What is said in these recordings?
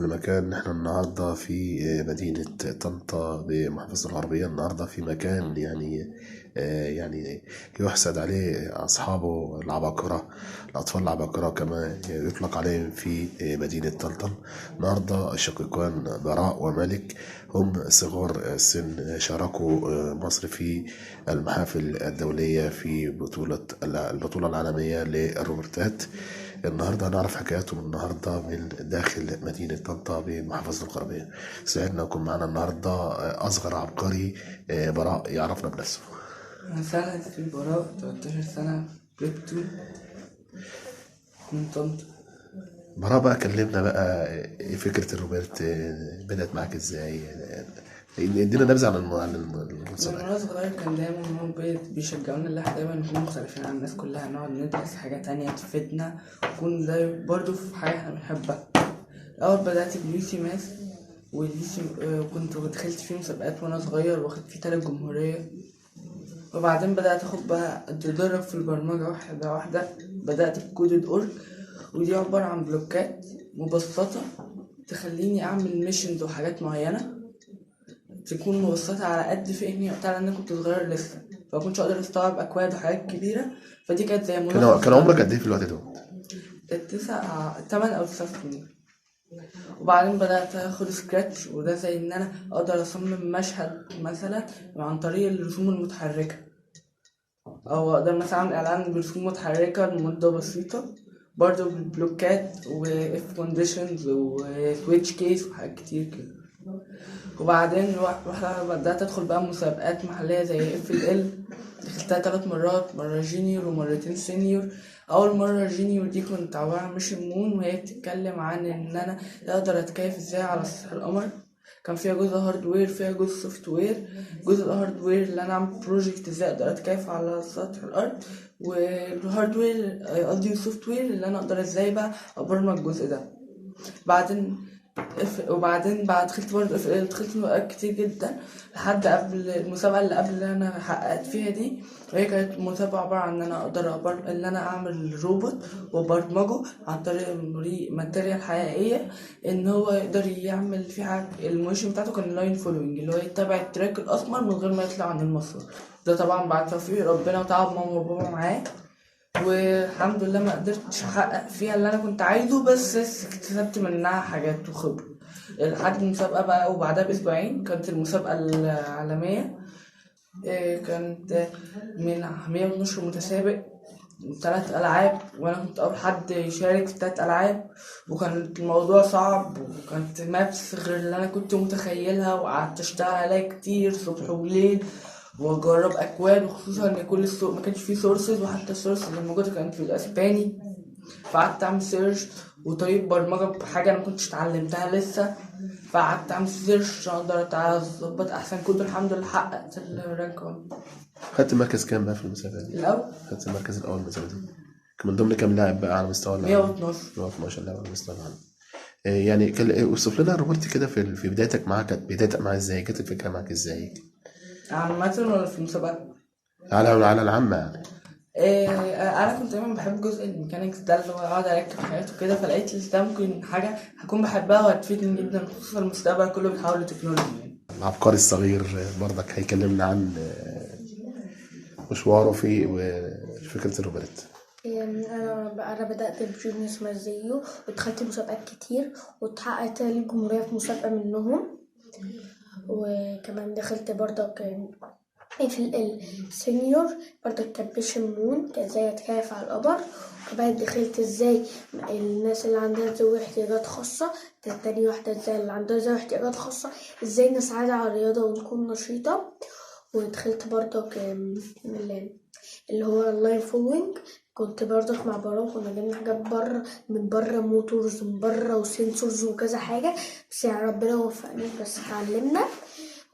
كل مكان. احنا النهاردة في مدينة طنطا بمحافظة الغربية. النهاردة في مكان يعني يحسد عليه أصحابه العباقرة، الأطفال العباقرة كما يطلق عليهم في مدينة طنطا. النهاردة الشقيقان براء ومالك هم صغار السن شاركوا مصر في المحافل الدولية في البطولة العالمية للروبوتات. النهارده هنعرف حكاياتهم النهارده من داخل مدينة طنطا بمحافظة الغربية. سعدنا يكون معنا النهارده أصغر عبقري براء يعرفنا بنفسه. أنا سنة في براء 13 سنة بريب 2 من طنطا. براء بقى كلمنا بقى فكرة الروبوت بدأت معاك ازاي؟ ادينا نبذة عن المسابقة. لما أنا صغير كان دايما هو بيشجعونا إن احنا دايما نكون مختلفين عن الناس كلها، نقعد ندرس حاجة تانية تفيدنا ونكون زي برضه في حاجة احنا بنحبها. الأول بدأت بليسي ماس وكنت دخلت فيه مسابقات وأنا صغير واخد فيه 3 جمهورية. وبعدين بدأت أخد بقى أتدرب في البرمجة واحدة واحدة. بدأت بكودد أورج، ودي عبارة عن بلوكات مبسطة تخليني أعمل ميشنز وحاجات معينة تكون مبسطة على قد فهمي وقتها، لأن أنا كنت صغير لسه فمكنتش أقدر أستوعب أكواد وحاجات كبيرة. فدي كانت زي كان عمرك قد إيه في الوقت ده؟ 8 أو 9 سنين. وبعدين بدأت أخد سكراتش، وده زي إن أنا أقدر أصمم مشهد مثلا عن طريق الرسوم المتحركة، أو أقدر مثلا أعمل إعلان برسوم متحركة لمدة بسيطة برضه بالبلوكات وإف كونديشنز وسويتش كيس وحاجات كتير كده. وبعدين بدأت أدخل بقى مسابقات محلية زي FLL، دخلتها 3 مرات، مرة جينيور ومرتين سينيور. أول مرة جينيور دي كنت عبارة عن ميشن مون، وهي بتتكلم عن إن أنا أقدر أتكيف إزاي على سطح القمر. كان فيها جزء هاردوير فيها جزء سوفت وير. جزء الهاردوير اللي أنا أعمل بروجكت إزاي أقدر أتكيف على سطح الأرض، والهاردوير قصدي السوفت وير اللي أنا أقدر إزاي بقى أبرمج الجزء ده. وبعدين بعد دخلت برضه دخلت مسابقات كتير جدا لحد قبل المسابقة اللي قبل اللي أنا حققت فيها دي، وهي كانت مسابقة عبارة عن إن أنا أقدر إن أنا أعمل روبوت وبرمجه عن طريق ماتيريال حقيقية، إن هو يقدر يعمل في حاجة. الموشن بتاعته كان لاين فولوينج، اللي هو يتبع التراك الأسمر من غير ما يطلع عن المسار. ده طبعا بعد توفيق ربنا وتعب ماما وبابا معاه، والحمد لله ما قدرتش احقق فيها اللي انا كنت عايزه، بس اكتسبت منها حاجات وخبره لحد المسابقه بقى. وبعدها باسبوعين كانت المسابقه العالميه، كانت من 112 متسابق 3 ألعاب، وانا كنت اول حد يشارك في 3 ألعاب. وكان الموضوع صعب، وكانت مابس غير اللي انا كنت متخيلها، وقعدت اشتغل عليها كتير صبح وليل واجرب اكواد، وخصوصا ان كل السوق ما كانش فيه سورسز، وحتى السورس اللي موجوده كانت في الاسباني. فقعدت اعمل سيرش وطريقه برمجه بحاجه انا ما كنتش اتعلمتها لسه، فقعدت اعمل سيرش عشان اقدر اظبط احسن كود. الحمد لله حققت الرانك 1. خدت المركز كام بقى في المسابقة دي؟ الاول. خدت المركز الاول في المسابقة دي. من ضمن كام لاعب بقى على مستوى العالم؟ 112. 112 لاعب على مستوى العالم. يعني اوصف لنا روبرتي كده في بدايتك معاه. كانت بدايتك معاه ازاي؟ كانت الفكرة معاك ازاي؟ عامة ولا في المسابقة؟ على العامة يعني. انا كنت دايما بحب جزء الميكانيكس ده، اللي هو اقعد اركب حاجات وكده، فلقيت ده ممكن حاجه هكون بحبها وهتفيدني جدا، خصوصا المستقبل كله بيتحول لتكنولوجيا يعني. العبقري الصغير برضك هيكلمنا عن مشواره في فكرة الروبوت. انا بدات بجونيوس مازيو، ودخلت مسابقات كتير واتحققت لي جمهوريه في مسابقه منهم. وكمان دخلت برضك في السينيور برضك كان بيشن مون، كان ازاي اتكيف على القمر. وكمان دخلت ازاي الناس اللي عندها ذوي احتياجات خاصه، كانت تاني واحده ازاي اللي عندها ذوي احتياجات خاصه ازاي نساعد على الرياضه ونكون نشيطه. ودخلت برضك اللي هو اللاين فولوينج، كنت برضك مع براء، كنا جبنا حاجات من بره موتورز من بره وسنسورز وكذا حاجه، بس يعني ربنا وفقني بس اتعلمنا.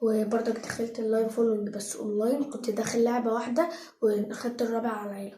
وبرضك دخلت اللاين فولوينج بس اونلاين، كنت داخل لعبه واحده واخدت الرابع على العيله.